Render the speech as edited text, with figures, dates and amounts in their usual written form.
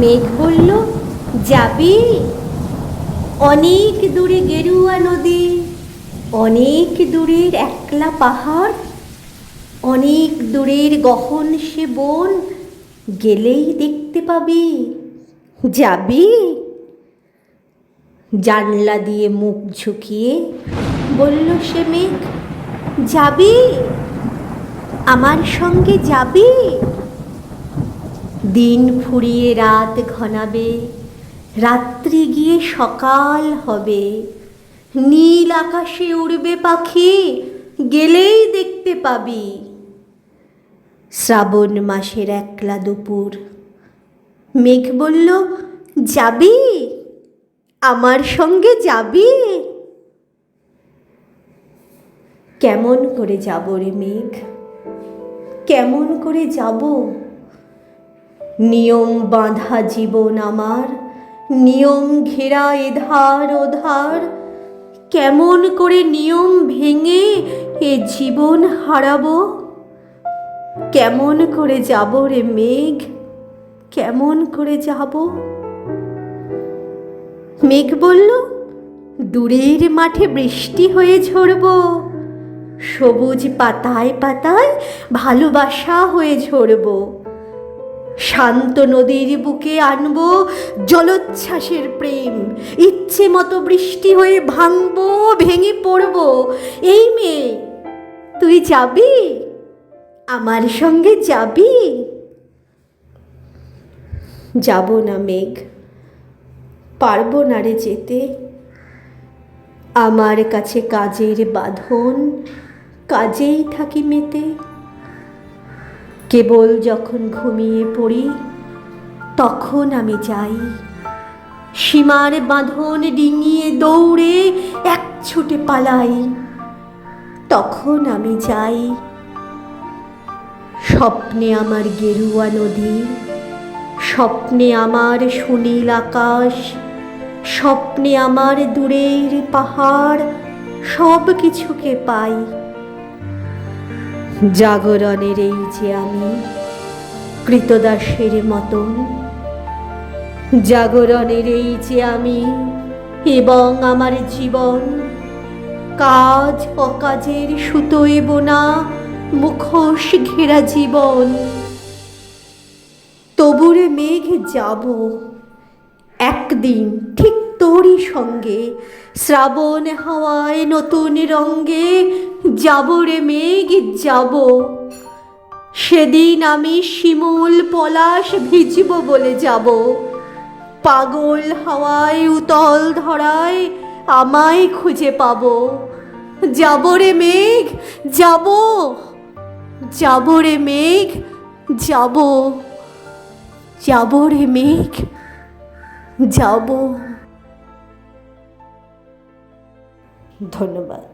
মেঘ বলল, যাবি? অনেক দূরে গেরুয়া নদী, অনেক দূরের একলা পাহাড়, অনেক দূরের গহন সে বন, গেলেই দেখতে পাবি। যাবি? জানলা দিয়ে মুখ ঝুঁকিয়ে বলল সে মেঘ, যাবি? আমার সঙ্গে যাবি? দিন ফুরিয়ে রাত ঘনাবে, রাত্রি গিয়ে সকাল হবে, নীল আকাশে উড়বে পাখি, গেলেই দেখতে পাবি। শ্রাবণ মাসের একলা দুপুর। মেঘ বলল, যাবি? আমার সঙ্গে যাবি? কেমন করে যাব রে মেঘ, কেমন করে যাব? নিয়ম বাঁধা জীবন আমার, নিয়ম ঘেরা এধার ওধার, কেমন করে নিয়ম ভেঙে এ জীবন হারাবো? কেমন করে যাব রে মেঘ, কেমন করে যাব? মেঘ বলল, দূরের মাঠে বৃষ্টি হয়ে ঝরব, সবুজ পাতায় পাতায় ভালোবাসা হয়ে ঝরব, শান্ত নদীর বুকে আনবো জলোচ্ছ্বাসের প্রেম, ইচ্ছে মতো বৃষ্টি হয়ে ভাঙবো, ভেঙে পড়ব। এই মেয়ে, তুই যাবি? আমার সঙ্গে যাবি? যাব না মেঘ, পারবো না রে যেতে। আমার কাছে কাজের বাঁধন, কাজেই থাকি মেতে। কেবল যখন ঘুমিয়ে পড়ি তখন আমি যাই, সীমার বাঁধন ডিঙিয়ে দৌড়ে এক ছুটে পালাই, তখন আমি যাই। স্বপ্নে আমার গেরুয়া নদী, স্বপ্নে আমার সুনীল আকাশ, স্বপ্নে আমার দূরের পাহাড়, সব কিছুকে পাই। জাগরণের এই যে আমি কৃতদাসের মতন, জাগরণের এই যে আমি এবং আমার জীবন, কাজ অকাজের সুতোয় বোনা মুখোশ ঘেরা জীবন। তবুরে মেঘ যাব একদিন ঠিক তোরই সঙ্গে, শ্রাবণ হাওয়ায় নতুন রঙ্গে যাব রে মেঘ যাব। সেদিন আমি শিমুল পলাশ ভিজব বলে যাব, পাগল হাওয়ায় উতল ধরায় আমায় খুঁজে পাবো। যাব রে মেঘ যাব, যাব রে মেঘ যাব, যাব রে মেঘ যাব। ধন্যবাদ।